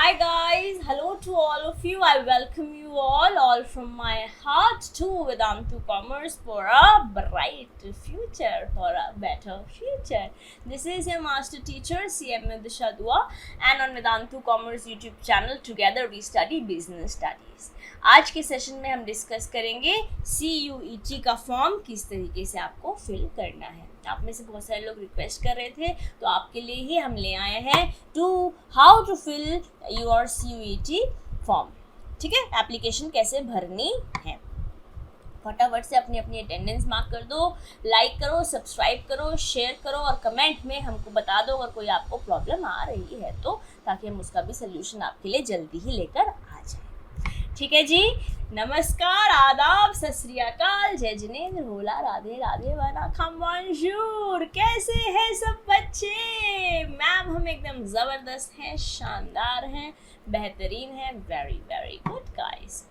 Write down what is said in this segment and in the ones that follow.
Hi guys, hello to all of you. I welcome you all from my heart to Vedantu Commerce for a bright future, for a better future. This is your master teacher CM Disha Dua, and on Vedantu Commerce YouTube channel together we study business studies. आज के session में हम discuss करेंगे CUET का form किस तरीके से आपको फिल करना है. आप में से बहुत सारे लोग रिक्वेस्ट कर रहे थे, तो आपके लिए ही हम ले आए हैं how to fill your CUET form. ठीक है, एप्लीकेशन कैसे भरनी है. फटाफट से अपनी अपनी अटेंडेंस मार्क कर दो, लाइक करो, सब्सक्राइब करो, शेयर करो और कमेंट में हमको बता दो अगर कोई आपको प्रॉब्लम आ रही है तो, ताकि हम उसका भी सोल्यूशन आपके लिए जल्दी ही लेकर आ जाए. ठीक है जी. नमस्कार, आदाब, सत श्री अकाल, जय जिनेंद्र, होला, राधे राधे, वनाखम, बॉन्जूर. कैसे हैं सब बच्चे? मैम हम एकदम ज़बरदस्त हैं, शानदार हैं, बेहतरीन हैं. Very very good guys.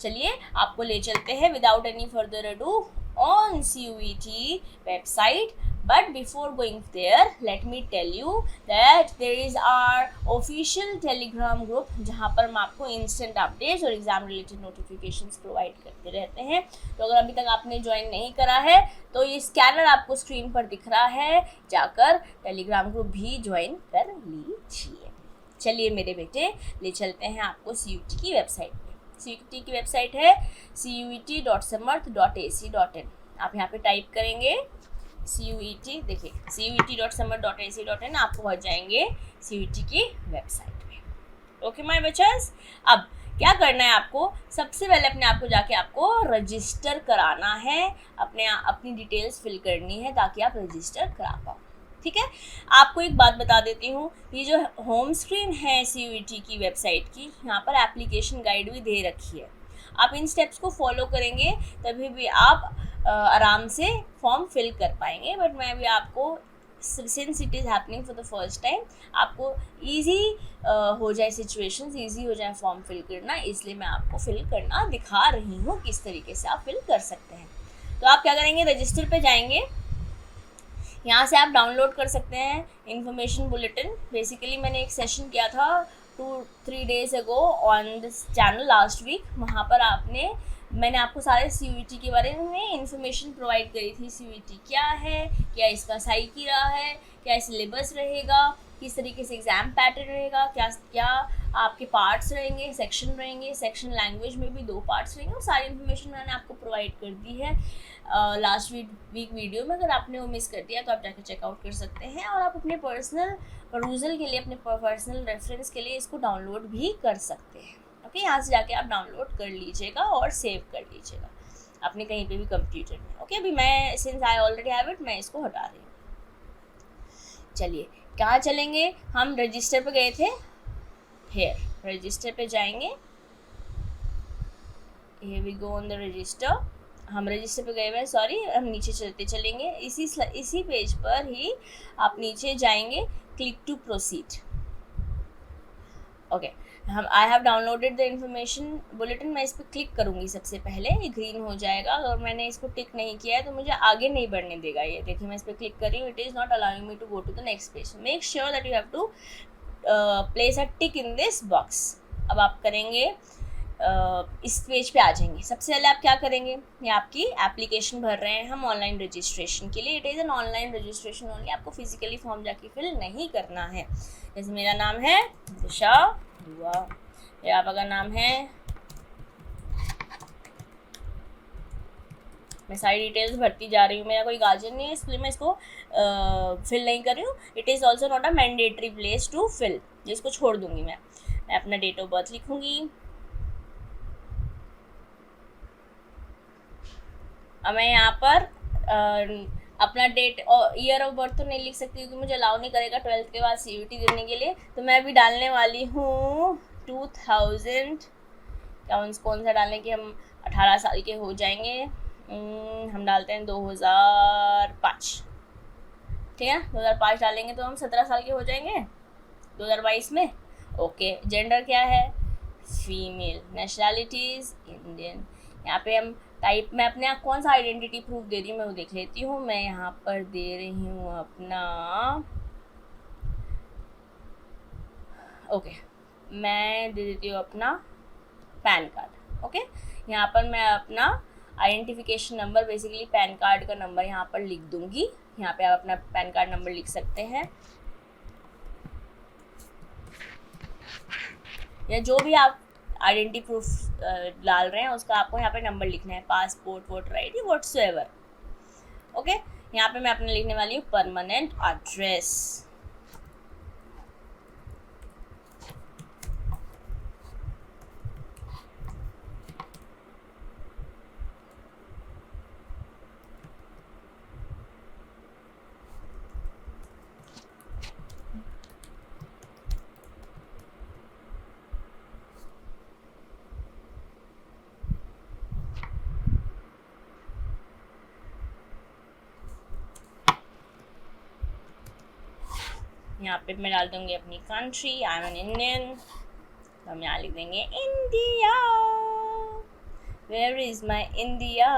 चलिए आपको ले चलते हैं without any further ado on CUET website. But before going there, let me tell you that there is our official Telegram group जहाँ पर हम आपको instant updates और exam related notifications provide करते रहते हैं. तो अगर अभी तक आपने ज्वाइन नहीं करा है तो ये स्कैनर आपको स्क्रीन पर दिख रहा है, जाकर टेलीग्राम ग्रुप भी ज्वाइन कर लीजिए. चलिए मेरे बेटे, ले चलते हैं आपको CUET की वेबसाइट पे. CUET की वेबसाइट है cuet.samarth.ac.in. आप यहाँ पे टाइप करेंगे CUET, देखिए cuet.samarth.ac.in, आप पहुँच जाएंगे CUET की वेबसाइट पे. ओके माय बच्चस. अब क्या करना है आपको, सबसे पहले अपने आप को जाके आपको रजिस्टर कराना है, अपनी डिटेल्स फिल करनी है ताकि आप रजिस्टर करा पाओ. ठीक है, आपको एक बात बता देती हूँ, ये जो होम स्क्रीन है CUET की वेबसाइट की, यहाँ पर एप्लीकेशन गाइड भी दे रखी है. आप इन स्टेप्स को फॉलो करेंगे तभी भी आप आराम से फॉर्म फिल कर पाएंगे. बट मैं भी आपको, since it is happening for the first time, आपको ईजी हो जाए सिचुएशंस, ईजी हो जाए फॉर्म फिल करना, इसलिए मैं आपको फिल करना दिखा रही हूँ किस तरीके से आप फिल कर सकते हैं. तो आप क्या करेंगे, रजिस्टर पे जाएंगे. यहाँ से आप डाउनलोड कर सकते हैं इन्फॉर्मेशन बुलेटिन. बेसिकली मैंने एक सेशन किया था 2-3 days ago on this channel last week. वहाँ पर मैंने आपको सारे CUET के बारे में इन्फॉर्मेशन प्रोवाइड करी थी. CUET क्या है, क्या इसका साइकी रहा है, क्या सिलेबस रहेगा, किस तरीके से एग्ज़ाम पैटर्न रहेगा, क्या आपके पार्ट्स रहेंगे, सेक्शन रहेंगे, सेक्शन लैंग्वेज में भी 2 पार्ट्स रहेंगे. वो सारी इन्फॉर्मेशन मैंने आपको प्रोवाइड कर दी है लास्ट वीक वीडियो में. अगर आपने वो मिस कर दिया तो आप जाकर चेकआउट कर सकते हैं, और आप अपने पर्सनल परूजल के लिए, अपने पर्सनल रेफरेंस के लिए इसको डाउनलोड भी कर सकते हैं. ओके, यहाँ से जाके आप डाउनलोड कर लीजिएगा और सेव कर लीजिएगा अपने कहीं पे भी कंप्यूटर में. ओके, अभी मैं since I already have it, मैं इसको हटा रही हूँ. चलिए कहाँ चलेंगे, हम रजिस्टर पे गए थे. हेयर रजिस्टर पे जाएंगे. here we go on the register. हम रजिस्टर पे गए हुए हैं, सॉरी, हम नीचे चलते चलेंगे. इसी पेज पर ही आप नीचे जाएंगे, click to proceed. Okay, I have downloaded the information bulletin. मैं इस पर क्लिक करूँगी सबसे पहले, ये ग्रीन हो जाएगा. अगर मैंने इसको टिक नहीं किया है तो मुझे आगे नहीं बढ़ने देगा. ये देखिए, मैं इस पर क्लिक कर रही हूँ. It is not allowing me to go to the next page. Make sure that you have to place a tick in this box. अब आप करेंगे, इस पेज पे आ जाएंगे. सबसे पहले आप क्या करेंगे, ये आपकी एप्लीकेशन भर रहे हैं हम ऑनलाइन रजिस्ट्रेशन के लिए. It is an online registration only. आपको फिजिकली फॉर्म जाके फिल नहीं करना है. जैसे मेरा नाम है दिशा दुआ, या आपका नाम है, मैं सारी डिटेल्स भरती जा रही हूँ. मेरा कोई गार्जियन नहीं है इसलिए मैं इसको फिल नहीं कर रही हूँ. It is also not a mandatory place to fill, जिसको छोड़ दूँगी मैं अपना डेट ऑफ बर्थ लिखूँगी. अब मैं यहाँ पर अपना डेट और ईयर ऑफ बर्थ तो नहीं लिख सकती क्योंकि मुझे अलाउ नहीं करेगा 12th के बाद CUET देने के लिए. तो मैं अभी डालने वाली हूँ 2000. कौन सा डालने की, हम 18 साल के हो जाएंगे. हम डालते हैं 2005. ठीक है, 2005 डालेंगे तो हम 17 साल के हो जाएंगे 2022 में. ओके, जेंडर क्या है, फीमेल. Nationalities Indian. यहाँ पे हम टाइप में अपने आप कौन सा आइडेंटिटी प्रूफ दे रही हूँ मैं वो देख लेती हूँ. मैं यहाँ पर दे रही हूँ अपना, ओके, मैं दे देती हूँ अपना पैन कार्ड। ओके, यहाँ पर मैं अपना identification number, basically pan card का नंबर यहाँ पर लिख दूँगी। यहाँ पे आप अपना पैन कार्ड नंबर लिख सकते हैं, या जो भी आप आइडेंटिटी प्रूफ डाल रहे हैं उसका आपको यहाँ पे नंबर लिखना है, passport, voter I D, whatsoever. Okay, यहाँ पे मैं अपने लिखने वाली हूँ परमानेंट एड्रेस। यहाँ पे मैं डाल दूंगी अपनी country, I am an Indian. तो हम यहाँ लिख देंगे India. Where is my India,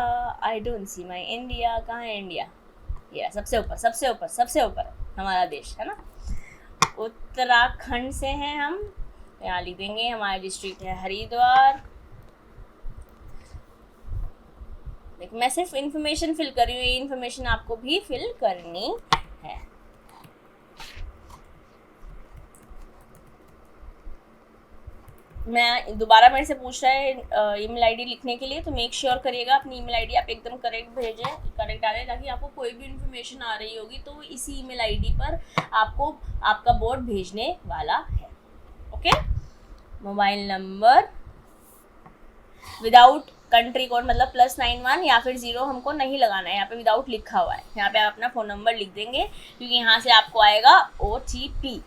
I don't see my India. कहाँ है इंडिया? ये सबसे ऊपर, सबसे ऊपर, सबसे ऊपर हमारा देश है ना। उत्तराखंड से हैं हम। यहाँ लिख देंगे हमारा डिस्ट्रिक्ट है हरिद्वार। देखिए मैं सिर्फ इन्फॉर्मेशन फिल कर रही हूँ, ये इन्फॉर्मेशन आपको भी फिल करनी है। मैं दोबारा मेरे से पूछ रहा है ईमेल आईडी लिखने के लिए, तो मेक श्योर करिएगा अपनी ईमेल आईडी आप एकदम करेक्ट भेजें, करेक्ट डालें, ताकि आपको कोई भी इन्फॉर्मेशन आ रही होगी तो इसी ईमेल आईडी पर आपको आपका बोर्ड भेजने वाला है। Okay, mobile number without country code, मतलब +91 या फिर 0 हमको नहीं लगाना है, यहाँ पे विदाउट लिखा हुआ है। यहाँ पे आप अपना फ़ोन नंबर लिख देंगे, क्योंकि यहाँ से आपको आएगा OTP।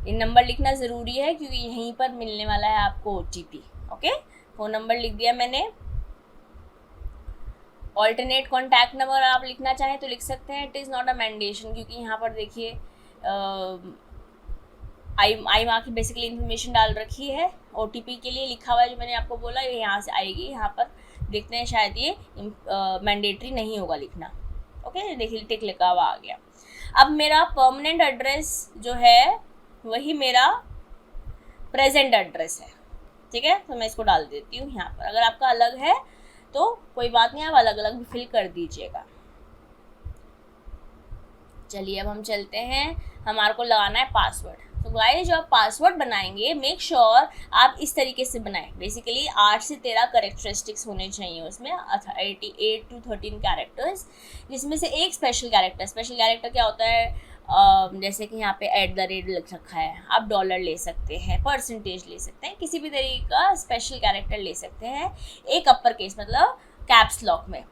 ये नंबर लिखना ज़रूरी है क्योंकि यहीं पर मिलने वाला है आपको OTP। ओके, फ़ोन नंबर लिख दिया मैंने। ऑल्टरनेट कॉन्टैक्ट नंबर आप लिखना चाहें तो लिख सकते हैं, इट इज़ नॉट अ मैंडेशन, क्योंकि यहाँ पर देखिए आई माँ की बेसिकली इन्फॉर्मेशन डाल रखी है। OTP के लिए लिखा हुआ है जो मैंने आपको बोला, ये यहाँ से आएगी। यहाँ पर देखते हैं शायद ये मैंडेटरी नहीं होगा लिखना। ओके, देखिए टिक लिखा हुआ आ गया। अब मेरा परमानेंट एड्रेस जो है वही मेरा प्रेजेंट एड्रेस है, ठीक है। तो मैं इसको डाल देती हूँ यहाँ पर। अगर आपका अलग है तो कोई बात नहीं, आप अलग अलग भी फिल कर दीजिएगा। चलिए अब हम चलते हैं, हमारे को लगाना है पासवर्ड। तो गाइस जो आप पासवर्ड बनाएंगे, मेक श्योर आप इस तरीके से बनाएं। बेसिकली 8 से 13 कैरेक्टरिस्टिक्स होने चाहिए उसमें, 8 to 13 कैरेक्टर्स, जिसमें से एक स्पेशल कैरेक्टर क्या होता है, जैसे कि यहाँ पे @ लिख रखा है, आप डॉलर ले सकते हैं, परसेंटेज ले सकते हैं, किसी भी तरीके का स्पेशल कैरेक्टर ले सकते हैं। एक अपर केस मतलब कैप्स लॉक में,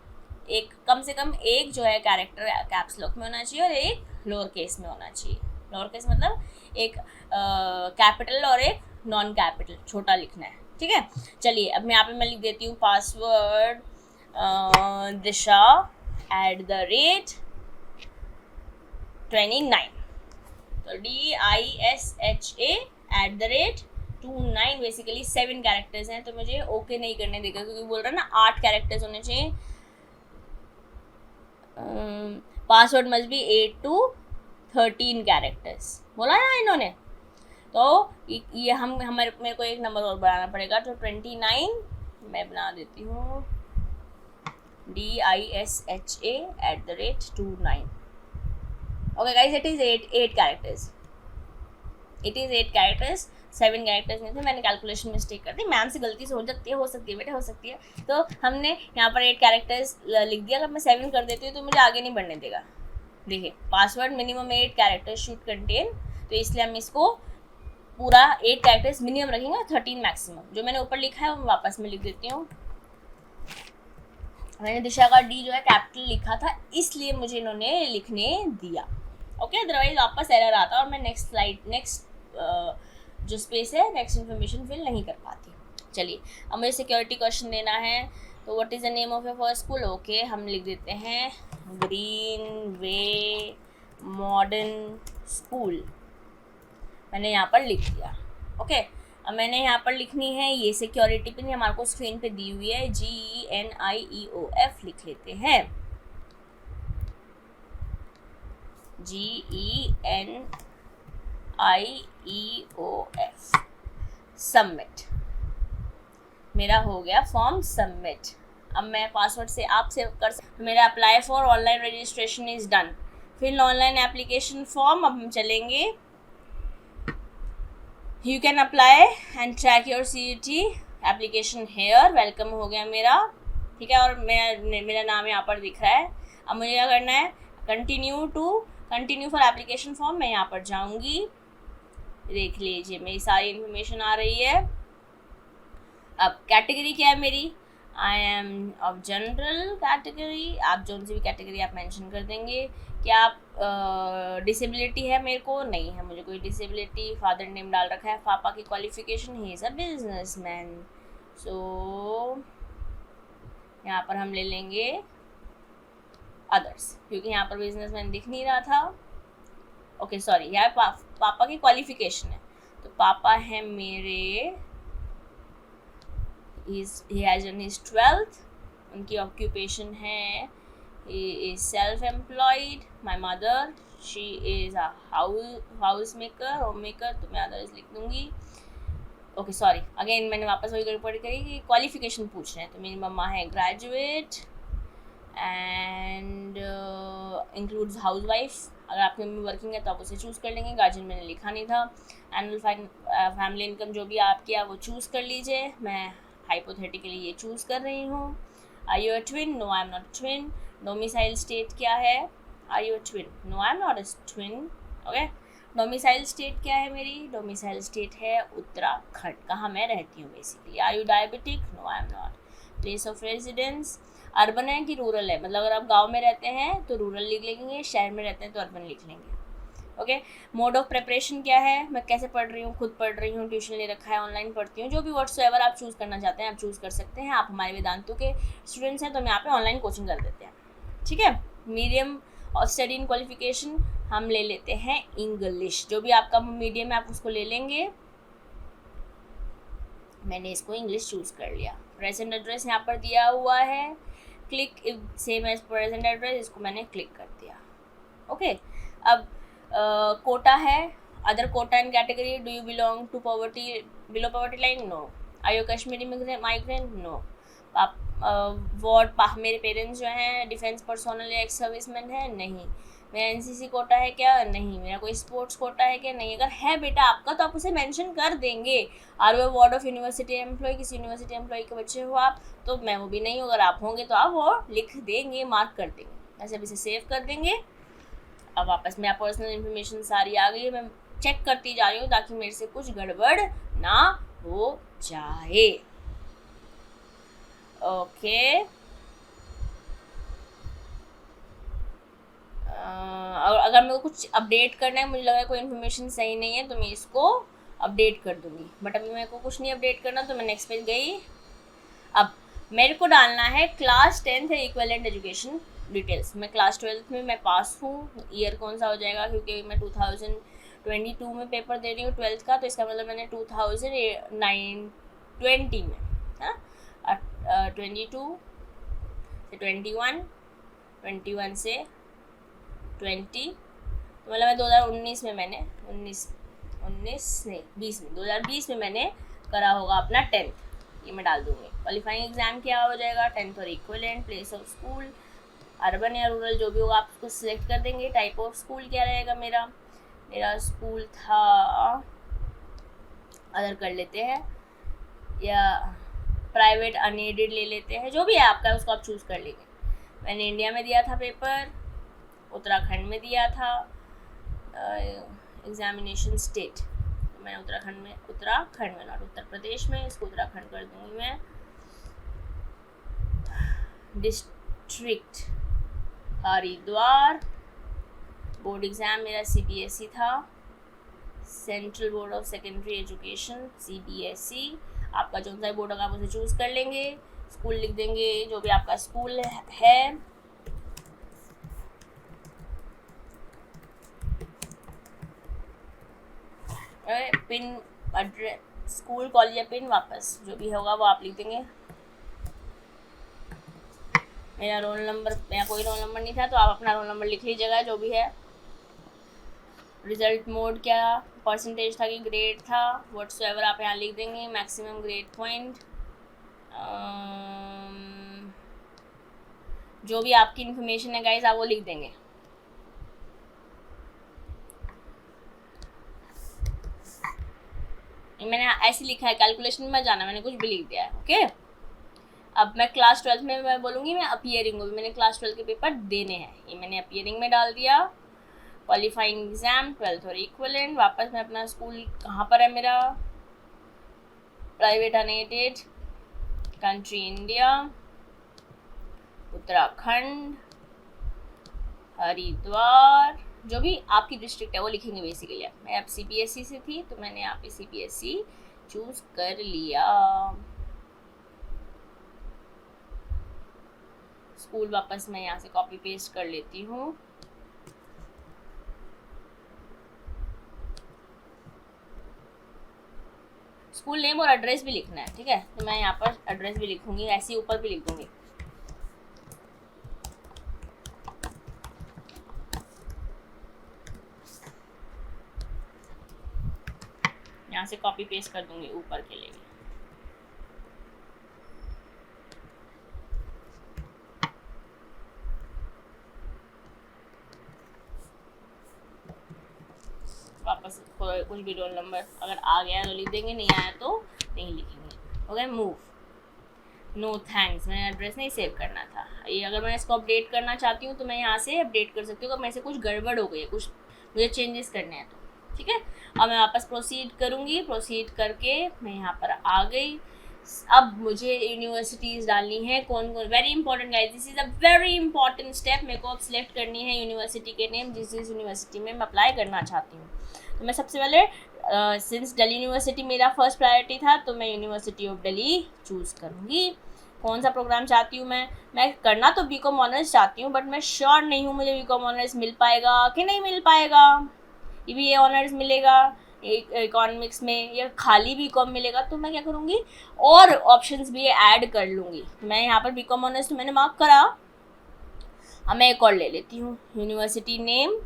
एक कम से कम एक जो है कैरेक्टर कैप्स लॉक में होना चाहिए और एक लोअर केस में होना चाहिए। लोअर केस मतलब एक कैपिटल और एक नॉन कैपिटल छोटा लिखना है, ठीक है। चलिए अब मैं यहाँ पे मैं लिख देती हूँ पासवर्ड दिशा @29। तो DISHA @29, बेसिकली 7 कैरेक्टर्स हैं, तो मुझे ओके नहीं करने देगा क्योंकि बोल रहा है ना 8 कैरेक्टर्स होने चाहिए। Password must be 8 to 13 characters बोला ना इन्होंने। तो ये मेरे को एक नंबर और बढ़ाना पड़ेगा, तो 29 मैं बना देती हूँ DISHA @29। Okay guys, it is 8 characters. 7 characters में थे, मैंने कैलकुलेशन मिस्टेक कर दी, मैम से गलती से हो सकती है बेटा, हो सकती है। तो हमने यहाँ पर 8 कैरेक्टर्स लिख दिया। अगर मैं 7 कर देती हूँ तो मुझे आगे नहीं बढ़ने देगा। देखिए password minimum 8 characters should contain, तो इसलिए हम इसको पूरा 8 कैरेक्टर्स मिनिमम रखेंगे, 13 मैक्सिमम। जो मैंने ऊपर लिखा है वो वापस में लिख देती हूँ। मैंने दिशा का D जो है कैपिटल लिखा था, इसलिए मुझे इन्होंने लिखने दिया। ओके, अदरवाइज वापस एरर आता और मैं नेक्स्ट जो स्पेस है नेक्स्ट इन्फॉर्मेशन फिल नहीं कर पाती। चलिए अब मुझे सिक्योरिटी क्वेश्चन देना है। तो what is the name of your first school? Okay, हम लिख देते हैं ग्रीन वे मॉडर्न स्कूल। मैंने यहाँ पर लिख दिया। ओके, अब मैंने यहाँ पर लिखनी है ये सिक्योरिटी पिन, हमारे को स्क्रीन पे दी हुई है, GENIEOF लिख लेते हैं। GENIEOF, submit. मेरा हो गया फॉर्म सबमिट। अब मैं पासवर्ड से आप सेव कर सकते। मेरा apply for online registration is done. फिर ऑनलाइन एप्लीकेशन फॉर्म। अब हम चलेंगे, you can apply and track your CET application here. Welcome हो गया मेरा, ठीक है, और मेरा नाम यहाँ पर दिख रहा है। अब मुझे क्या करना है, कंटिन्यू फॉर एप्लीकेशन फॉर्म। मैं यहाँ पर जाऊँगी, देख लीजिए मेरी सारी इन्फॉर्मेशन आ रही है। अब कैटेगरी क्या है मेरी, I am of general category. आप जो सी भी कैटेगरी आप मेंशन कर देंगे। क्या आप डिसेबिलिटी है मेरे को, नहीं है मुझे कोई डिसेबिलिटी। फादर नेम डाल रखा है। पापा की qualification, he is a businessman. So यहाँ पर हम ले लेंगे अदर्स, क्योंकि यहाँ पर बिजनेसमैन दिख नहीं रहा था। ओके सॉरी, यहाँ पापा की क्वालिफिकेशन है, तो पापा है मेरे, he has done his 12th। उनकी ऑक्यूपेशन है, he is self-employed। my mother, she is a house maker, home maker, तो मैं अदर्स लिख दूँगी। ओके सॉरी, अगेन मैंने वापस वही गड़बड़ करी कि क्वालिफिकेशन पूछ रहे हैं। तो मेरी मम्मा है graduate and includes house wife. अगर आपकी मम्मी वर्किंग है तो आप उसे चूज़ कर लेंगे, गार्जियन मैंने लिखा नहीं था। एनुअल फैमिली इनकम जो भी आपकी है वो चूज़ कर लीजिए। मैं हाइपोथेटिकली ये चूज़ कर रही हूँ। Are you a twin? No I am not twin. Domicile state क्या है? Are you a twin? No I am not a twin. Okay, domicile state क्या है मेरी? डोमिसाइल स्टेट है उत्तराखंड, कहाँ मैं रहती हूँ basically. Are you diabetic? No I am not. Place of residence urban है कि रूरल है, मतलब अगर आप गांव में रहते हैं तो रूरल लिख लेंगे, शहर में रहते हैं तो अर्बन लिख लेंगे। ओके, मोड ऑफ प्रिपरेशन क्या है, मैं कैसे पढ़ रही हूँ, खुद पढ़ रही हूँ, ट्यूशन ले रखा है, ऑनलाइन पढ़ती हूँ, जो भी व्हाट्सएवर आप चूज़ करना चाहते हैं आप चूज़ कर सकते हैं। आप हमारे वेदांतु के स्टूडेंट्स हैं तो हम यहाँ पे ऑनलाइन कोचिंग कर देते हैं, ठीक है। Medium of study in qualification हम ले लेते हैं इंग्लिश, जो भी आपका मीडियम है आप उसको ले लेंगे। मैंने इसको इंग्लिश चूज़ कर लिया। प्रेजेंट एड्रेस यहाँ पर दिया हुआ है, click if same as present address, इसको मैंने क्लिक कर दिया। ओके, अब कोटा है, other quota and category. Do you belong to poverty, below poverty line? No. Are you Kashmiri migrant? No. मेरे पेरेंट्स जो हैं डिफेंस पर्सोनल या एक्स सर्विसमैन है? नहीं। मेरा NCC कोटा है क्या? नहीं। मेरा कोई स्पोर्ट्स कोटा है क्या? नहीं। अगर है बेटा आपका तो आप उसे मेंशन कर देंगे। Are you ward of university employ, किसी यूनिवर्सिटी एम्प्लॉय के बच्चे हो आप? तो मैं वो भी नहीं हूँ। अगर आप होंगे तो आप वो लिख देंगे, मार्क कर देंगे। ऐसे अभी से सेव कर देंगे। अब वापस मेरा पर्सनल इन्फॉर्मेशन सारी आ गई है, मैं चेक करती जा रही हूँ ताकि मेरे से कुछ गड़बड़ ना हो जाए। ओके, और अगर मेरे को कुछ अपडेट करना है, मुझे लग रहा है कोई इन्फॉर्मेशन सही नहीं है तो मैं इसको अपडेट कर दूँगी, बट अभी मेरे को कुछ नहीं अपडेट करना तो मैं नेक्स्ट पेज गई। अब मेरे को डालना है क्लास 10th है इक्विवेलेंट एजुकेशन डिटेल्स। मैं क्लास 12th में मैं पास हूँ, ईयर कौन सा हो जाएगा क्योंकि मैं 2022 में पेपर दे रही हूँ 12th का, तो इसका मतलब मैंने 2020 में, है 22 से 21 से 20, तो मतलब मैं 2019 में मैंने 2020 में मैंने करा होगा अपना 10th। ये मैं डाल दूँगी। क्वालिफाइंग एग्ज़ाम क्या हो जाएगा? 10th और equivalent. Place of school urban या रूरल जो भी होगा आप उसको सिलेक्ट कर देंगे। टाइप ऑफ स्कूल क्या रहेगा मेरा स्कूल था, अदर कर लेते हैं या प्राइवेट अनएडेड ले लेते हैं, जो भी है आपका उसको आप चूज़ कर लेंगे। मैंने इंडिया में दिया था पेपर, उत्तराखंड में दिया था एग्जामिनेशन स्टेट, तो मैं उत्तराखंड में नॉट उत्तर प्रदेश में, इसको उत्तराखंड कर दूँगी मैं। डिस्ट्रिक्ट हरिद्वार। बोर्ड एग्ज़ाम मेरा CBSE था, central board of secondary education CBSE। आपका जो सा बोर्ड होगा आप उसे चूज़ कर लेंगे। स्कूल लिख देंगे जो भी आपका स्कूल है। पिन, एड्रेस, स्कूल, कॉलेज या पिन वापस जो भी होगा वो आप लिख देंगे। मेरा कोई रोल नंबर नहीं था तो आप अपना रोल नंबर लिख लीजिएगा जो भी है। रिजल्ट मोड क्या परसेंटेज था कि ग्रेड था, व्हाट्सएवर आप यहाँ लिख देंगे, मैक्सिमम ग्रेड पॉइंट, जो भी आपकी इन्फॉर्मेशन है गाइस आप वो लिख देंगे। मैंने ऐसे लिखा है, कैलकुलेशन में जाना, मैंने कुछ भी लिख दिया है। ओके, अब मैं क्लास 12 में मैं बोलूँगी मैं अपीयरिंग में, मैंने क्लास 12 के पेपर देने हैं, ये मैंने अपीयरिंग में डाल दिया। क्वालिफाइंग एग्जाम 12th और इक्वलेंट, वापस मैं अपना स्कूल कहाँ पर है मेरा, private unaided, country India, Uttarakhand, Haridwar, जो भी आपकी डिस्ट्रिक्ट है वो लिखेंगे बेसिकली। मैं अब CBSE से थी तो मैंने यहाँ पे CBSE चूज कर लिया। स्कूल वापस मैं यहाँ से कॉपी पेस्ट कर लेती हूँ। स्कूल नेम और एड्रेस भी लिखना है, ठीक है, तो मैं यहाँ पर एड्रेस भी लिखूंगी, ऐसे ही ऊपर भी लिख दूंगी। यहाँ से कॉपी पेस्ट कर दूंगी ऊपर के लिए। वापस कुछ भी रोल नंबर अगर आ गया तो लिख देंगे, नहीं आया तो नहीं लिखेंगे। ओके, मूव, नो थैंक्स, मैंने एड्रेस नहीं सेव करना था। ये अगर मैं इसको अपडेट करना चाहती हूँ तो मैं यहाँ से अपडेट कर सकती हूँ, अगर मेरे से कुछ गड़बड़ हो गई है, कुछ मुझे चेंजेस करने हैं तो, ठीक है। अब मैं वापस प्रोसीड करूँगी, प्रोसीड करके मैं यहाँ पर आ गई। अब मुझे यूनिवर्सिटीज़ डालनी है, कौन कौन, very important guys, this is a very important step. मेरे को अब सिलेक्ट करनी है यूनिवर्सिटी के नेम, जिस यूनिवर्सिटी में मैं अप्लाई करना चाहती हूँ। तो मैं सबसे पहले सिंस दिल्ली यूनिवर्सिटी मेरा फर्स्ट प्रायोरिटी था तो मैं यूनिवर्सिटी ऑफ दिल्ली चूज़ करूँगी। कौन सा प्रोग्राम चाहती हूँ मैं करना तो BCom ऑनर्स चाहती हूँ, बट मैं श्योर नहीं हूँ मुझे BCom ऑनर्स मिल पाएगा कि नहीं मिल पाएगा। ये ऑनर्स मिलेगा इकोनॉमिक्स में या खाली BCom मिलेगा, तो मैं क्या करूँगी और ऑप्शंस भी ऐड कर लूँगी। मैं यहाँ पर BCom ऑनर्स तो मैंने मार्क करा, अब मैं एक और ले लेती हूँ, university name,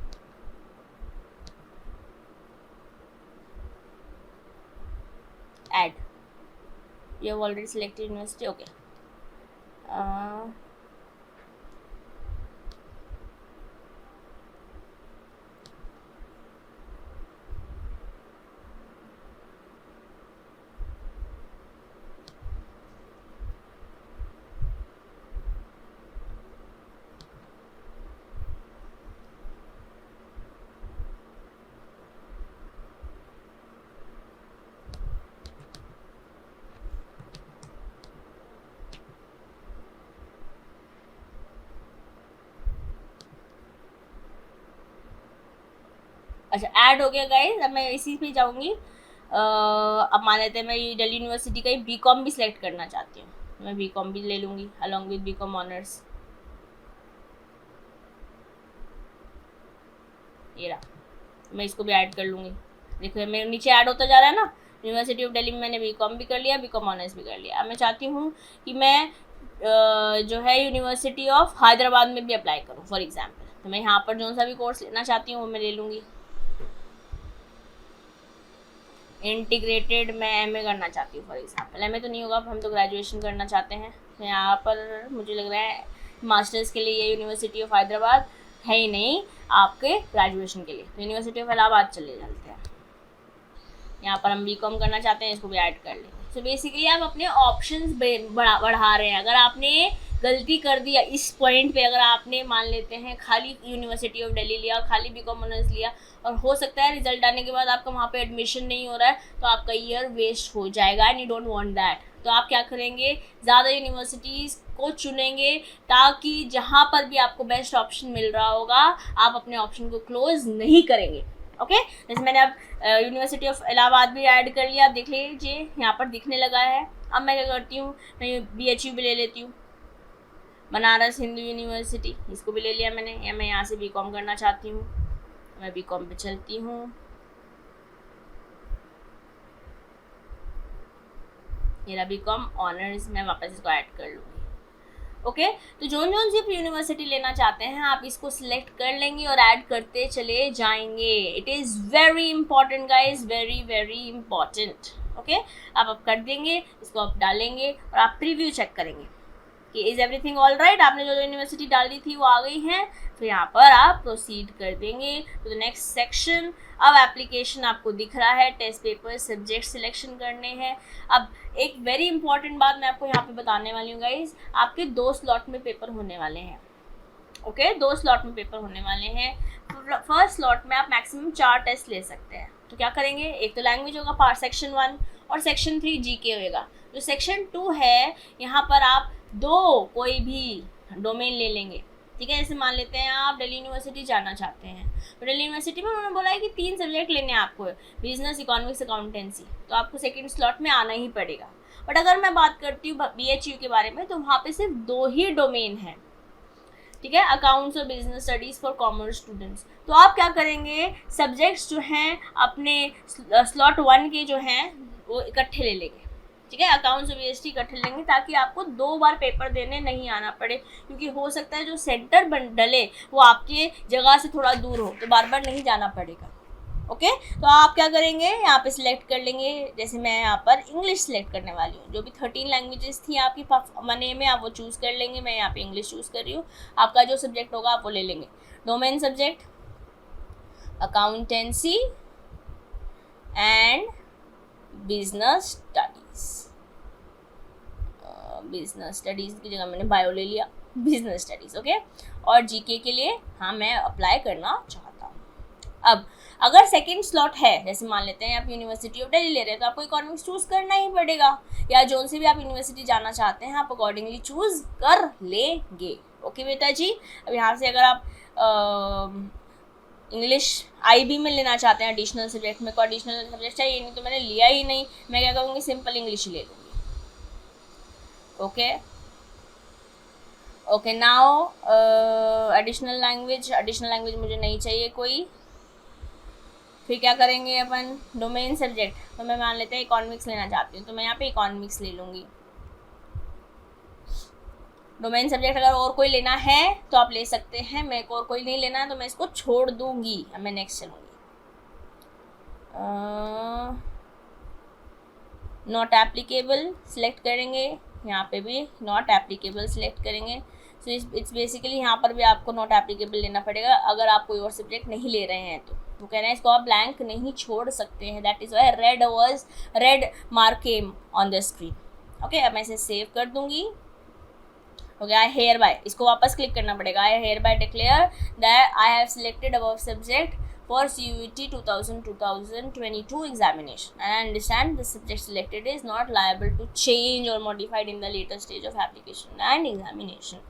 add, you have already selected university, okay. अच्छा, ऐड हो गया गाइस। अब मैं इसी पे जाऊँगी। अब मान लेते हैं मैं दिल्ली यूनिवर्सिटी का ही BCom भी सिलेक्ट करना चाहती हूँ, मैं BCom भी ले लूँगी अलॉन्ग विद BCom ऑनर्स। ये रहा, मैं इसको भी ऐड कर लूँगी। देखो मेरे नीचे ऐड होता जा रहा है ना। यूनिवर्सिटी ऑफ दिल्ली में मैंने BCom भी कर लिया, BCom ऑनर्स भी कर लिया। अब मैं चाहती हूँ कि मैं जो है यूनिवर्सिटी ऑफ हैदराबाद में भी अप्लाई करूँ फॉर एग्जाम्पल, तो मैं यहाँ पर जो सा भी कोर्स लेना चाहती हूँ वो मैं ले लूँगी। इंटीग्रेटेड मैं MA करना चाहती हूँ फॉर एग्जाम्पल, MA तो नहीं होगा, हम तो ग्रेजुएशन करना चाहते हैं। तो यहाँ पर मुझे लग रहा है मास्टर्स के लिए ये यूनिवर्सिटी ऑफ हैदराबाद है ही नहीं, आपके ग्रेजुएशन के लिए तो यूनिवर्सिटी ऑफ इलाहाबाद चले जाते हैं। यहाँ पर हम BCom करना चाहते हैं, इसको भी ऐड कर लें। सो बेसिकली आप अपने ऑप्शंस बढ़ा रहे हैं। अगर आपने गलती कर दिया इस पॉइंट पे, अगर आपने मान लेते हैं खाली यूनिवर्सिटी ऑफ दिल्ली लिया, खाली BCom ऑनर्स लिया, और हो सकता है रिजल्ट आने के बाद आपका वहाँ पे एडमिशन नहीं हो रहा है, तो आपका ईयर वेस्ट हो जाएगा and you don't want that. तो आप क्या करेंगे, ज़्यादा यूनिवर्सिटीज़ को चुनेंगे ताकि जहाँ पर भी आपको बेस्ट ऑप्शन मिल रहा होगा आप अपने ऑप्शन को क्लोज नहीं करेंगे। ओके, जैसे मैंने अब यूनिवर्सिटी ऑफ इलाहाबाद भी ऐड कर लिया, देख लीजिए यहाँ पर दिखने लगा है। अब मैं क्या करती हूँ, मैं BHU भी ले लेती हूँ, बनारस हिंदू यूनिवर्सिटी, इसको भी ले लिया मैंने। या मैं यहाँ से BCom करना चाहती हूँ, मैं BCom पे चलती हूँ। मेरा BCom ऑनर्स मैं वापस इसको ऐड कर लूँगी। ओके तो जोन जोन सी यूनिवर्सिटी लेना चाहते हैं आप इसको सिलेक्ट कर लेंगे और ऐड करते चले जाएंगे. It is very important guys, very very important. Okay आप अब कर देंगे, इसको आप डालेंगे और आप प्रीव्यू चेक करेंगे कि इज़ एवरीथिंग ऑल राइट. आपने जो यूनिवर्सिटी डाली थी वो आ गई है, तो यहाँ पर आप प्रोसीड कर देंगे टू द नेक्स्ट सेक्शन. अब एप्लीकेशन आपको दिख रहा है, टेस्ट पेपर सब्जेक्ट सिलेक्शन करने हैं. अब एक वेरी इंपॉर्टेंट बात मैं आपको यहाँ पे बताने वाली हूँ गाइज, आपके 2 स्लॉट में पेपर होने वाले हैं. ओके 2 स्लॉट में पेपर होने वाले हैं. फर्स्ट स्लॉट में आप मैक्सिमम 4 टेस्ट ले सकते हैं. तो क्या करेंगे, एक तो लैंग्वेज होगा पार्ट सेक्शन 1 और सेक्शन 3 जीके होगा. जो सेक्शन 2 है यहाँ पर आप 2 कोई भी डोमेन ले लेंगे. ठीक है, जैसे मान लेते हैं आप दिल्ली यूनिवर्सिटी जाना चाहते हैं, तो दिल्ली यूनिवर्सिटी में उन्होंने बोला है कि 3 सब्जेक्ट लेने हैं आपको, बिजनेस, इकोनॉमिक्स, अकाउंटेंसी, तो आपको सेकंड स्लॉट में आना ही पड़ेगा. बट अगर मैं बात करती हूँ BHU के बारे में, तो वहाँ पे सिर्फ 2 ही डोमेन हैं. ठीक है, अकाउंट्स और business studies for commerce students. तो आप क्या करेंगे, सब्जेक्ट्स जो हैं अपने स्लॉट 1 के जो हैं वो इकट्ठे ले लेंगे. ठीक है, अकाउंट्स और BHT इकट्ठे लेंगे ताकि आपको 2 बार पेपर देने नहीं आना पड़े, क्योंकि हो सकता है जो सेंटर डले वो आपके जगह से थोड़ा दूर हो, तो बार बार नहीं जाना पड़ेगा. ओके तो आप क्या करेंगे, यहाँ पे सिलेक्ट कर लेंगे. जैसे मैं यहाँ पर इंग्लिश सिलेक्ट करने वाली हूँ. जो भी 13 लैंग्वेजेस थी आपकी मने में, आप वो चूज़ कर लेंगे. मैं यहाँ पे इंग्लिश चूज़ कर रही हूँ. आपका जो सब्जेक्ट होगा आप वो ले लेंगे. Domain subject accountancy and business studies. Business studies की जगह मैंने बायो ले लिया, बिजनेस स्टडीज़. ओके और जीके के लिए हाँ मैं अप्लाई करना चाहता हूँ. अब अगर सेकंड स्लॉट है, जैसे मान लेते हैं आप यूनिवर्सिटी ऑफ दिल्ली ले रहे हैं, तो आपको इकोनॉमिक्स चूज़ करना ही पड़ेगा, या जोन से भी आप यूनिवर्सिटी जाना चाहते हैं आप अकॉर्डिंगली चूज़ कर लेंगे. ओके बेटा जी. अब यहाँ से अगर आप इंग्लिश IB में लेना चाहते हैं एडिशनल सब्जेक्ट में, कोई एडिशनल सब्जेक्ट चाहिए नहीं, तो मैंने लिया ही नहीं, मैं क्या करूँगी, सिंपल इंग्लिश ही ले लूँगी. Okay okay now additional language मुझे नहीं चाहिए कोई. फिर क्या करेंगे अपन, डोमेन सब्जेक्ट. तो मैं मान लेते हैं इकोनॉमिक्स लेना चाहती हूँ, तो मैं यहाँ पे इकोनॉमिक्स ले लूँगी. डोमेन सब्जेक्ट अगर और कोई लेना है तो आप ले सकते हैं, मेरे को और कोई नहीं लेना है तो मैं इसको छोड़ दूँगी. अब मैं नेक्स्ट चलूँगी. नॉट एप्लीकेबल सिलेक्ट करेंगे, यहाँ पे भी नॉट एप्लीकेबल सिलेक्ट करेंगे. सो इट्स बेसिकली यहाँ पर भी आपको नॉट एप्लीकेबल लेना पड़ेगा अगर आप कोई और सब्जेक्ट नहीं ले रहे हैं. तो कह रहे हैं इसको आप ब्लैंक नहीं छोड़ सकते हैं. That is why red mark came on the screen. Okay अब मैं इसे सेव कर दूंगी. ओके आई हेयर बाय, इसको वापस क्लिक करना पड़ेगा. I hereby declare that I have selected above subject for CUET 2022 examination and I understand the subject selected is not liable to change or modified in the later stage of application and examination.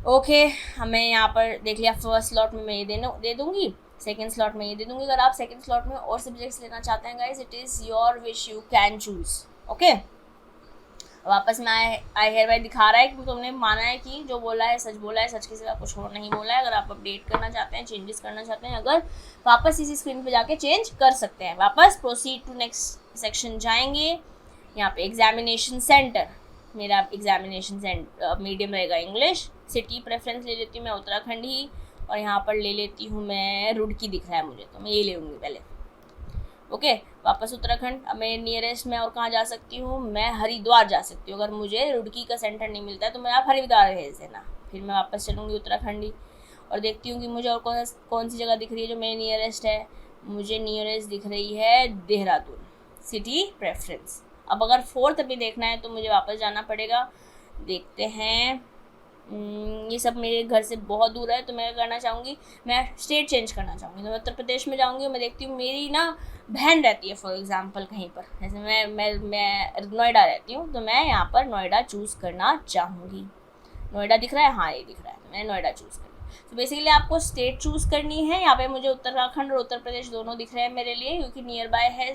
Okay हमें यहाँ पर देख लिया, first slot में मैं ये दे दूँगी, second slot में ये दे दूँगी. अगर आप सेकेंड स्लॉट में और सब्जेक्ट्स लेना चाहते हैं guys, it is your wish, you can choose. Okay वापस में आई हेयर बाय दिखा रहा है कि तुमने माना है कि जो बोला है सच बोला है, सच के सिवा कुछ और नहीं बोला है. अगर आप अपडेट करना चाहते हैं, चेंजेस करना चाहते हैं, अगर वापस इसी स्क्रीन पे जाके चेंज कर सकते हैं. वापस प्रोसीड टू नेक्स्ट सेक्शन जाएंगे. यहाँ पे एग्जामिनेशन सेंटर, मेरा एग्जामिनेशन सेंटर मीडियम रहेगा इंग्लिश. सिटी प्रेफरेंस ले लेती हूँ मैं उत्तराखंड ही, और यहाँ पर ले लेती हूँ मैं रुड़की दिख रहा है मुझे, तो मैं ये ले लूँगी पहले. ओके वापस उत्तराखंड. अब मैं नियरेस्ट में और कहाँ जा सकती हूँ, मैं हरिद्वार जा सकती हूँ. अगर मुझे रुड़की का सेंटर नहीं मिलता है तो मैं आप हरिद्वार भेज देना. फिर मैं वापस चलूँगी उत्तराखंडी और देखती हूँ कि मुझे और कौन सी जगह दिख रही है जो मेरे नियरेस्ट है. मुझे नियरेस्ट दिख रही है देहरादून. City preference. अब अगर 4th भी देखना है तो मुझे वापस जाना पड़ेगा. देखते हैं, ये सब मेरे घर से बहुत दूर है, तो मैं करना चाहूँगी, मैं स्टेट चेंज करना चाहूँगी. तो मैं उत्तर प्रदेश में जाऊँगी. मैं देखती हूँ मेरी ना बहन रहती है फॉर एग्जांपल कहीं पर, जैसे मैं नोएडा रहती हूँ, तो मैं यहाँ पर नोएडा चूज़ करना चाहूँगी. नोएडा दिख रहा है, हाँ ये दिख रहा है, तो मैं नोएडा चूज़ करूँगी. तो बेसिकली आपको स्टेट चूज़ करनी है. यहाँ पे मुझे उत्तराखंड और उत्तर प्रदेश दोनों दिख रहे हैं मेरे लिए, क्योंकि नियर बाय है.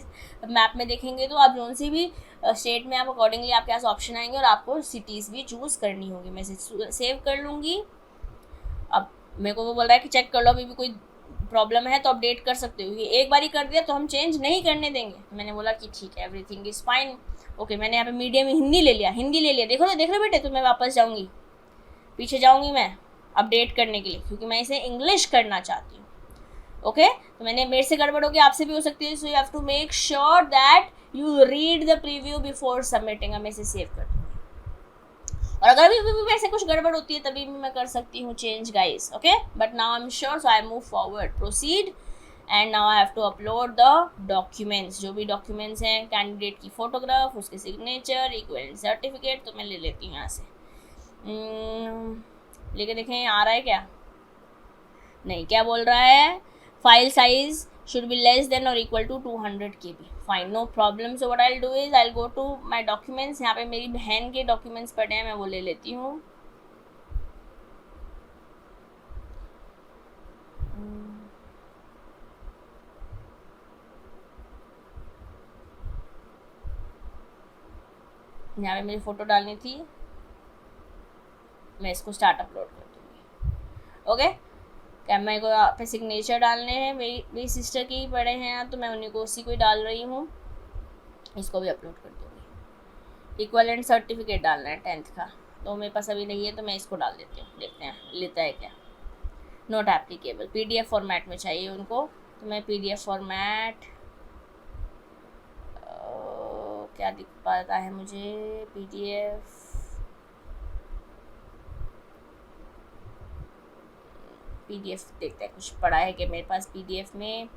मैप में देखेंगे तो आप जोन सी भी स्टेट में आप अकॉर्डिंगली आपके पास ऑप्शन आएंगे और आपको सिटीज़ भी चूज़ करनी होगी. मैं इसे सेव कर लूँगी. अब मेरे को वो बोल रहा है कि चेक कर लो, अभी भी कोई प्रॉब्लम है तो अपडेट कर सकते हो, क्योंकि एक बार ही कर दिया तो हम चेंज नहीं करने देंगे। मैंने बोला कि ठीक है, एवरीथिंग इज़ फाइन। ओके, मैंने यहाँ पे मीडियम हिंदी ले लिया, हिंदी ले लिया। देखो ना, देख रहे बेटे, तो मैं वापस जाऊँगी, पीछे जाऊँगी मैं अपडेट करने के लिए, क्योंकि मैं इसे इंग्लिश करना चाहती हूँ। ओके, तो मैंने, मेरे से गड़बड़ हो गई, आपसे भी हो सकती है। So you have to make sure that you read the preview before submitting. मैं इसे सेव कर दूँगी, और अगर भी मेरे से कुछ गड़बड़ होती है तभी भी मैं कर सकती हूँ change guys. Okay, but now I am sure, so I move forward, proceed, and now I have to upload the documents. जो भी डॉक्यूमेंट्स हैं, कैंडिडेट की फोटोग्राफ, उसके सिग्नेचर, इक्विवेलेंट सर्टिफिकेट, तो मैं ले लेती हूँ यहाँ से। लेके देखें आ रहा है क्या? नहीं, क्या बोल रहा है? File size should be less than or equal to 200 KB. Fine, no problem. So what I'll do is I'll go to my documents. यहाँ पे मेरी बहन के डॉक्यूमेंट्स पड़े हैं, मैं वो ले लेती हूँ। यहाँ पे मेरी फ़ोटो डालनी थी, मैं इसको स्टार्ट अपलोड कर दूँगी। ओके, क्या मेरे को यहाँ पे सिग्नेचर डालने हैं, मेरी सिस्टर के ही पड़े हैं, तो मैं उन्हीं को उसी को ही डाल रही हूँ, इसको भी अपलोड कर दूँगी। इक्विवेलेंट सर्टिफिकेट डालना है 10th का, तो मेरे पास अभी नहीं है, तो मैं इसको डाल देती हूँ, देखते हैं लेता है क्या। नॉट एप्लीकेबल, PDF फॉर्मेट में चाहिए उनको, तो मैं PDF फॉर्मेट क्या दिख पाता है मुझे? PDF देखते हैं कुछ पड़ा है कि मेरे पास PDF में।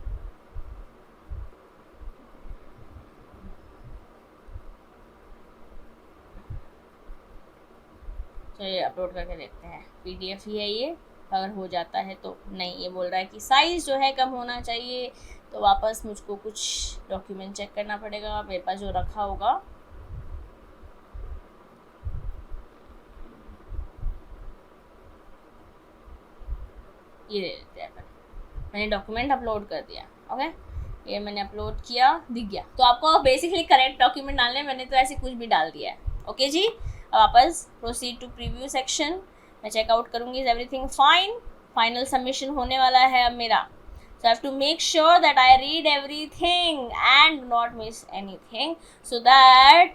चलिए अपलोड करके देखते हैं, PDF ही है ये, अगर हो जाता है तो। नहीं, ये बोल रहा है कि साइज़ जो है कम होना चाहिए, तो वापस मुझको कुछ डॉक्यूमेंट चेक करना पड़ेगा, मेरे पास जो रखा होगा। ये ले लेते हैं, मैंने डॉक्यूमेंट अपलोड कर दिया। ओके, ये मैंने अपलोड किया, दिख गया। तो आपको बेसिकली करेक्ट डॉक्यूमेंट डालने, मैंने तो ऐसे कुछ भी डाल दिया है। ओके जी, वापस प्रोसीड टू प्रीव्यू सेक्शन, मैं चेकआउट करूँगी, is everything fine. Final submission होने वाला है अब मेरा। So I have to make sure that I read everything and not miss anything, so that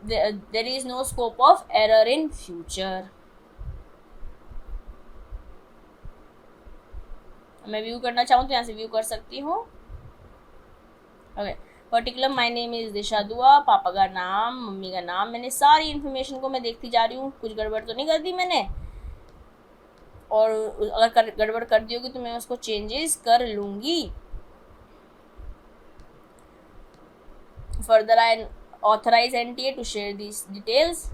there is no scope of error in future. मैं view करना चाहूँ तो यहाँ से व्यू कर सकती हूँ। Okay, particular my name is Disha Dua, पापा का नाम, मम्मी का नाम, मैंने सारी इन्फॉर्मेशन को मैं देखती जा रही हूँ, कुछ गड़बड़ तो नहीं कर दी मैंने, और अगर गड़बड़ कर दी होगी तो मैं उसको चेंजेस कर लूँगी। Further I authorise NTA to share this details,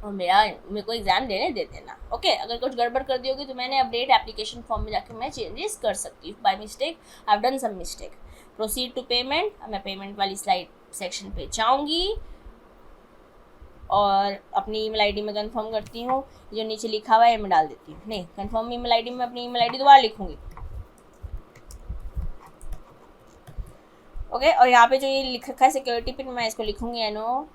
और मेरे को एग्ज़ाम देने दे देना। ओके, अगर कुछ गड़बड़ कर दी होगी तो मैंने अपडेट एप्लीकेशन फॉर्म में जाके मैं चेंजेस कर सकती हूँ। By mistake I have done some mistake. Proceed to payment, मैं पेमेंट वाली स्लाइड सेक्शन पे जाऊँगी और अपनी ईमेल आईडी में कंफर्म करती हूँ, जो नीचे लिखा हुआ है मैं डाल देती हूँ। नहीं, कंफर्म ईमेल आईडी में अपनी ईमेल आईडी दोबारा लिखूँगी। ओके, और यहाँ पे जो ये लिख रखा है सिक्योरिटी पिन, मैं इसको लिखूँगी NOFVLUP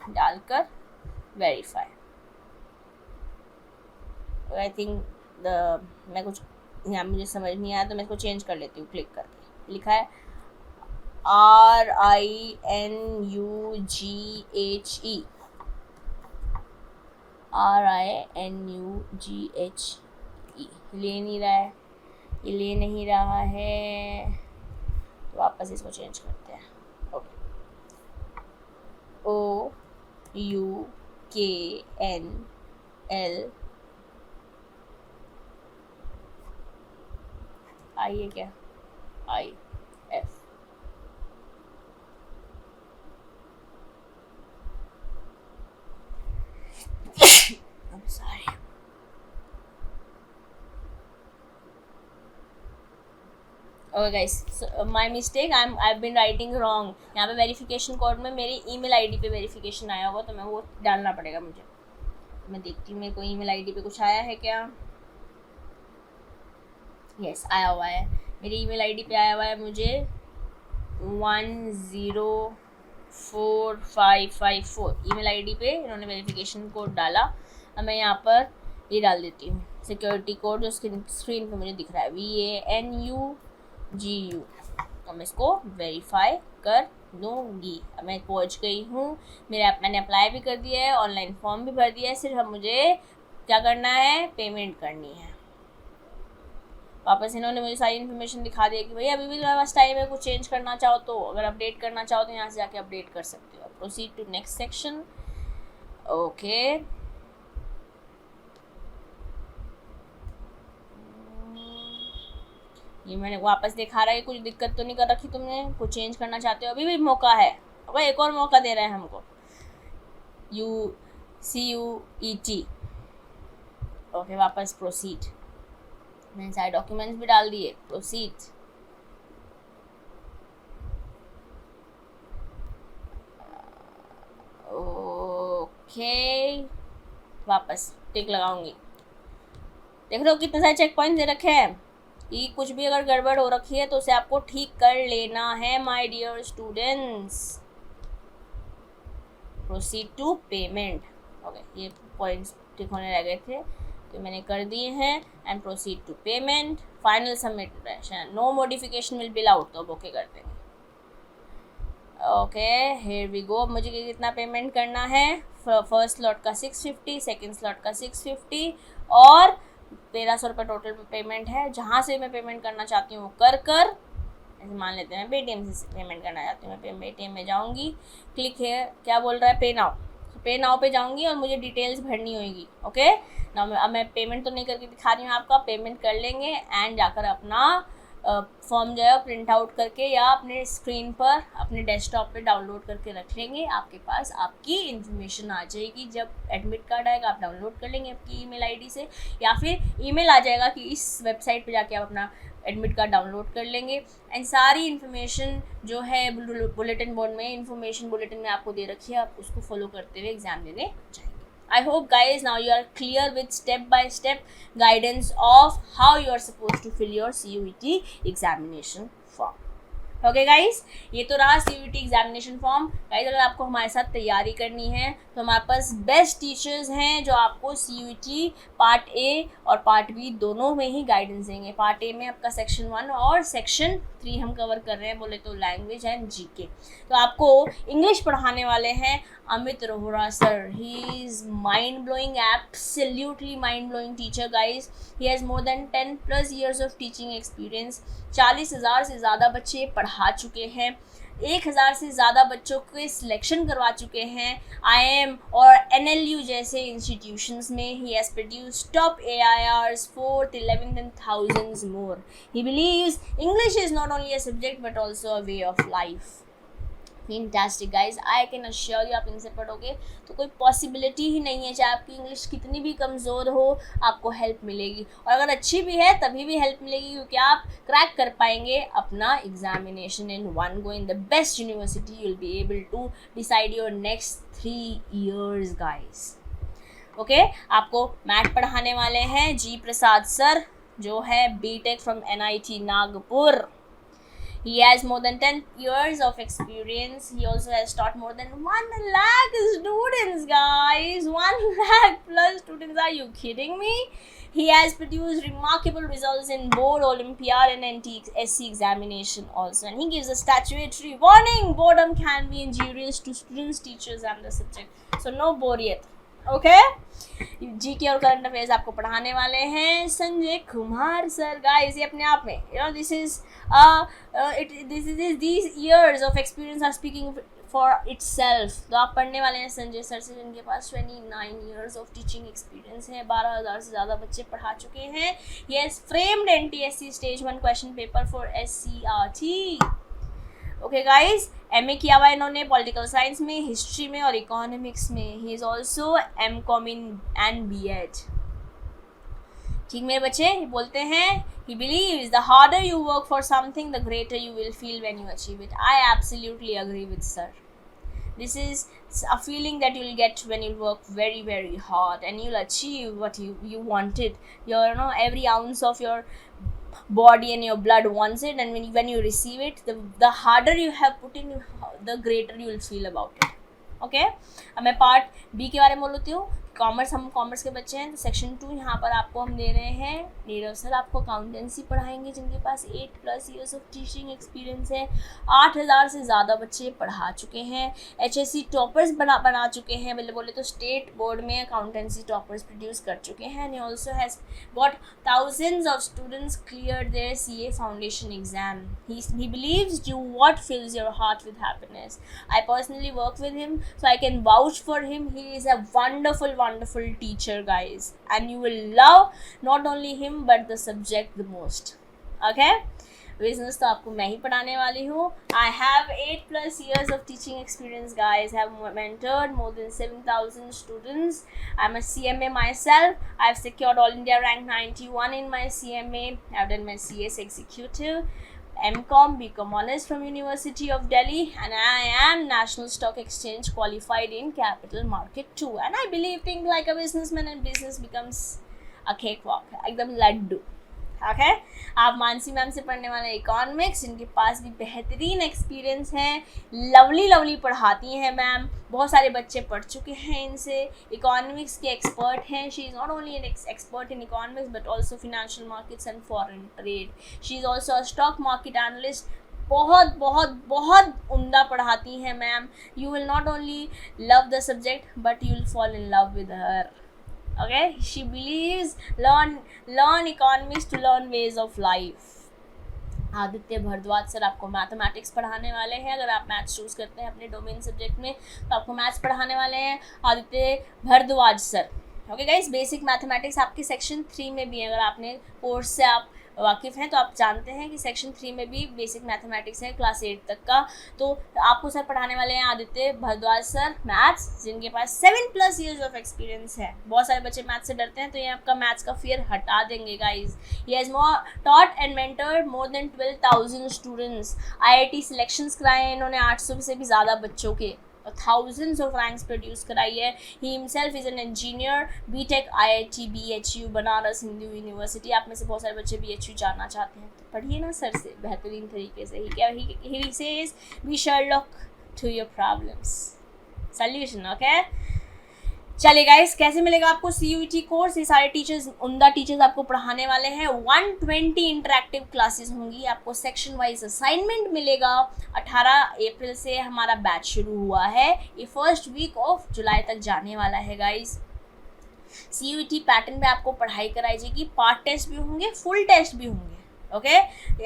डालकर वेरीफाई। आई थिंक मैं कुछ यहाँ मुझे समझ नहीं आया, तो मैं इसको चेंज कर लेती हूँ क्लिक करके। लिखा है RINUGHE ले नहीं रहा है, ये ले नहीं रहा है, तो वापस इसको चेंज करते हैं। ओके, OUKNL आई है क्या? IF I'm sorry. Okay guys, my mistake, I've been writing wrong। यहाँ पे वेरिफिकेशन कोड में मेरी ईमेल आईडी पे वेरिफिकेशन आया होगा, तो मैं वो डालना पड़ेगा मुझे। मैं देखती हूँ मेरे को ईमेल आईडी पे कुछ आया है क्या। यस, आया हुआ है, मेरी ईमेल आईडी पे आया हुआ है मुझे 104554 ईमेल आईडी पे इन्होंने वेरिफिकेशन कोड डाला। अब मैं यहाँ पर ये डाल देती हूँ सिक्योरिटी कोड जो स्क्रीन पे मुझे दिख रहा है VANUGU। तो मैं इसको वेरीफाई कर दूँगी। अब मैं पहुँच गई हूँ, मैंने अप्लाई भी कर दिया है, ऑनलाइन फॉर्म भी भर दिया है, सिर्फ अब मुझे क्या करना है, पेमेंट करनी है। वापस इन्होंने मुझे सारी इन्फॉर्मेशन दिखा दिया कि भैया अभी भी तुम्हारे पास टाइम है, कुछ चेंज करना चाहो तो, अगर अपडेट करना चाहो तो यहाँ से जाके अपडेट कर सकते हो। Proceed to next section. Okay, ये मैंने वापस दिखा रहा है, कुछ दिक्कत तो नहीं कर रखी तुमने, कुछ चेंज करना चाहते हो, अभी भी मौका है। अब एक और मौका दे रहे हैं हमको, CUET। ओके, वापस प्रोसीड। मैंने सारे डॉक्यूमेंट्स भी डाल दिए, प्रोसीड। ओके, वापस टिक लगाऊंगी। देख रहे हो कितने सारे चेक पॉइंट दे रखे हैं कि कुछ भी अगर गड़बड़ हो रखी है तो उसे आपको ठीक कर लेना है my dear students. Proceed to payment. Okay, ये पॉइंट्स टिक होने लग गए थे तो मैंने कर दिए हैं। And proceed to payment, final submission, no modification will be allowed. तो अब ओके कर देंगे। Okay, here we go. मुझे कितना पेमेंट करना है, फर्स्ट स्लॉट का 650, सेकेंड स्लॉट का 650 और 1300 रुपये टोटल पेमेंट है। जहाँ से मैं पेमेंट करना चाहती हूँ कर ऐसे मान लेते हैं मैं पेटीएम से पेमेंट करना चाहती हूँ, मैं पेटीएम में जाऊँगी, क्लिक है, क्या बोल रहा है, पे नाउ। पे नाउ पे जाऊँगी और मुझे डिटेल्स भरनी होगी। ओके ना, अब मैं पेमेंट तो नहीं करके दिखा रही हूँ आपका, पेमेंट कर लेंगे एंड जाकर अपना फॉर्म जो है प्रिंट आउट करके या अपने स्क्रीन पर अपने डेस्कटॉप पे डाउनलोड करके रख लेंगे। आपके पास आपकी इन्फॉर्मेशन आ जाएगी, जब एडमिट कार्ड आएगा आप डाउनलोड कर लेंगे आपकी ईमेल आईडी से, या फिर ईमेल आ जाएगा कि इस वेबसाइट पे जाके आप अपना एडमिट कार्ड डाउनलोड कर लेंगे। एंड सारी इन्फॉर्मेशन जो है बुलेटिन बोर्ड में, इन्फॉर्मेशन बुलेटिन में आपको दे रखी है, आप उसको फॉलो करते हुए एग्जाम देने जाएंगे। I hope guys now you are clear with step by step guidance of how you are supposed to fill your CUET examination form. Okay guys, ये तो रहा CUET एग्जामिनेशन फॉर्म। गाइस अगर आपको हमारे साथ तैयारी करनी है तो हमारे पास बेस्ट टीचर्स हैं जो आपको CUET पार्ट ए और पार्ट बी दोनों में ही गाइडेंस देंगे। पार्ट ए में आपका सेक्शन 1 और सेक्शन 3 हम कवर कर रहे हैं, बोले तो लैंग्वेज एंड जीके। तो आपको इंग्लिश पढ़ाने वाले हैं Amit Rohra sir. He is mind blowing, absolutely mind blowing teacher guys. He has more than 10+ years of teaching experience. 40,000 से ज़्यादा बच्चे पढ़ा चुके हैं, 1,000 से ज़्यादा बच्चों के सिलेक्शन करवा चुके हैं IIM और NLU जैसे इंस्टीट्यूशंस में। He has produced top AIRs 4th, 11th and thousands more. He believes English is not only a subject but also a way of life. Fantastic guys, I can assure you, आप इनसे पढ़ोगे तो कोई possibility ही नहीं है, चाहे आपकी English कितनी भी कमज़ोर हो आपको हेल्प मिलेगी, और अगर अच्छी भी है तभी भी हेल्प मिलेगी क्योंकि आप क्रैक कर पाएंगे अपना examination in one go in the best university. You will be able to decide your next 3 years guys. Okay, आपको मैथ पढ़ाने वाले हैं जी प्रसाद सर जो है BTech from NIT Nagpur. He has more than 10 years of experience. He also has taught more than 1 lakh students, guys. 1 lakh plus students. Are you kidding me? He has produced remarkable results in board, Olympiad and NTSC examination also. And he gives a statutory warning. Boredom can be injurious to students, teachers and the subject. So no boredom. Okay? GK और current affairs आपको पढ़ाने वाले हैं Sanjay Kumar sir. Guys ये अपने आप में this is these years of experience are speaking for itself। तो आप पढ़ने वाले हैं संजय सर से जिनके पास 29 years of teaching experience है, 12,000 से ज़्यादा बच्चे पढ़ा चुके हैं। He has framed NTSC Stage 1 question paper for SCRT। Okay guys, MA किया हुआ इन्होंने पॉलिटिकल साइंस में, हिस्ट्री में और इकोनॉमिक्स में। He is also MCOM and BEd। ठीक मेरे बच्चे, बोलते हैं he believes the harder you work for something the greater you will feel when you achieve it। I absolutely agree with sir। This is a feeling that you'll get when you work very very hard and you'll achieve what you wanted। Your every ounce of your body and your blood wants it, and when you receive it, the harder you have put in, the greater you will feel about it। Okay, अब मैं part B के बारे में बोलती हूँ। Commerce, हम commerce के बच्चे हैं तो सेक्शन 2 यहाँ पर आपको हम दे रहे हैं। नीरव सर आपको अकाउंटेंसी पढ़ाएंगे जिनके पास 8+ ईयर्स ऑफ टीचिंग एक्सपीरियंस है। 8000 से ज़्यादा बच्चे पढ़ा चुके हैं। HSC टॉपर्स बना चुके हैं, मतलब बोले तो स्टेट बोर्ड में अकाउंटेंसी टॉपर्स प्रोड्यूस कर चुके हैं। And also has got thousands of students cleared their CA foundation exam. He believes you what fills your heart with happiness. I personally work with him, so I can vouch for him. He is a wonderful teacher, guys, and you will love not only him but the subject the most. Okay? Business तो आपको मैं ही पढ़ाने वाली हूँ. I have 8+ years of teaching experience, guys. I have mentored more than 7,000 students. I'm a CMA myself. I've secured All India rank 91 in my CMA. I've done my CS executive, MCom, BCom honors from University of Delhi, and I am National Stock Exchange qualified in capital market too. And I believe think like a businessman and business becomes a cakewalk. एकदम Laddu. Okay, आप Mansi ma'am से पढ़ने वाले economics, जिनके पास भी बेहतरीन experience है, lovely पढ़ाती हैं मैम, बहुत सारे बच्चे पढ़ चुके हैं इनसे, इकोनॉमिक्स के एक्सपर्ट हैं. She is not only an expert in economics but also financial markets and foreign trade. She is also a stock market analyst. बहुत उम्दा पढ़ाती हैं ma'am. You will not only love the subject but you will fall in love with her. Okay, she believes learn economics to learn ways of life. Aditya Bhardwaj sir आपको mathematics पढ़ाने वाले हैं. अगर आप मैथ्स चूज़ करते हैं अपने डोमेन सब्जेक्ट में तो आपको मैथ्स पढ़ाने वाले हैं Aditya Bhardwaj sir. Okay guys, basic mathematics आपके सेक्शन 3 में भी है. अगर आपने कोर्स से आप वाकिफ़ हैं तो आप जानते हैं कि सेक्शन 3 में भी बेसिक मैथमेटिक्स है क्लास 8 तक का. तो आपको सर पढ़ाने वाले हैं आदित्य भारद्वाज सर मैथ्स, जिनके पास 7+ ईयर्स ऑफ एक्सपीरियंस है. बहुत सारे बच्चे मैथ्स से डरते हैं तो ये आपका मैथ्स का फियर हटा देंगे guys. He has taught and mentored more than 12,000 students. IIT selections कराए हैं इन्होंने 800 से भी ज़्यादा बच्चों के. thousands of ranks प्रोड्यूस कराई है. He himself is an engineer, BTech IIT BHU Banaras Hindu university. आप में से बहुत सारे बच्चे BHU जानना चाहते हैं तो पढ़िए ना सर से बेहतरीन तरीके से. He says be Sherlock to your problems solution. Okay, चलिए गाइस, कैसे मिलेगा आपको CUET कोर्स? ये सारे टीचर्स, उम्दा टीचर्स आपको पढ़ाने वाले हैं. 120 इंटरेक्टिव क्लासेस होंगी. आपको सेक्शन वाइज असाइनमेंट मिलेगा. 18 अप्रैल से हमारा बैच शुरू हुआ है. ये फर्स्ट वीक ऑफ जुलाई तक जाने वाला है गाइस. CUET पैटर्न पे आपको पढ़ाई कराई जाएगी. पार्ट टेस्ट भी होंगे, फुल टेस्ट भी होंगे. ओके,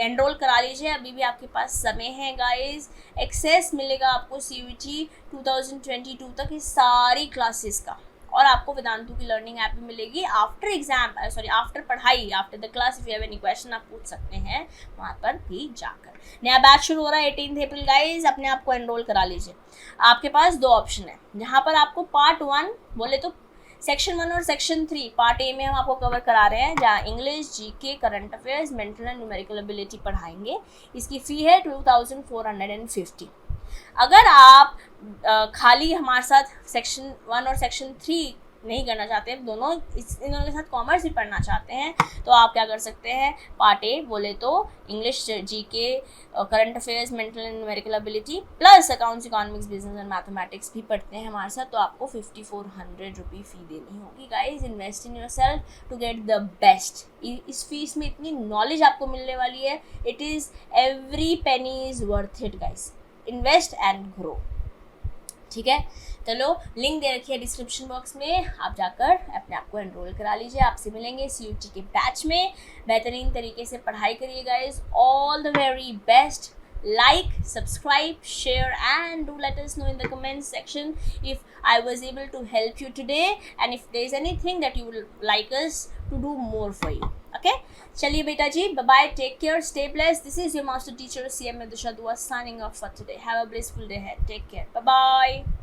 एनरोल करा लीजिए, अभी भी आपके पास समय है गाइस. एक्सेस मिलेगा आपको CUET 2022 तक इस सारी क्लासेस का. और आपको वेदांतु की लर्निंग ऐप भी मिलेगी. आफ्टर पढ़ाई, after the class, if you have any question आप पूछ सकते हैं वहाँ पर भी जाकर. नया बैच शुरू हो रहा है 18 अप्रैल गाइज. अपने आप को एनरोल करा लीजिए. आपके पास 2 ऑप्शन है, जहाँ पर आपको पार्ट 1 बोले तो सेक्शन 1 और सेक्शन 3 पार्ट ए में हम आपको कवर करा रहे हैं, जहाँ English, GK, current affairs, mental and numerical ability पढ़ाएंगे. इसकी फ़ी है 2450. अगर आप खाली हमारे साथ सेक्शन 1 और सेक्शन 3 नहीं करना चाहते, दोनों इन दोनों के साथ कॉमर्स भी पढ़ना चाहते हैं, तो आप क्या कर सकते हैं, पार्ट ए बोले तो English, GK, current affairs, mental and numerical ability plus accounts, economics, business and mathematics भी पढ़ते हैं हमारे साथ, तो आपको 5400 रुपये फ़ी देनी होगी guys. Invest in yourself to get the best. इस फीस में इतनी नॉलेज आपको मिलने वाली है. It is every penny is worth it guys. Invest and grow. ठीक है, चलो लिंक दे रखी है डिस्क्रिप्शन बॉक्स में, आप जाकर अपने आप को एनरोल करा लीजिए. आपसे मिलेंगे CUET के बैच में. बेहतरीन तरीके से पढ़ाई करिए guys. All the very best. Like, subscribe, share and do let us know in the comment section if I was able to help you today and if there is anything that you would like us to do more for you. Okay, चलिए बेटा जी, bye bye, take care, stay blessed. This is your master teacher CMA Disha Dua signing off for today. Have a blissful day ahead. Take care. Bye bye.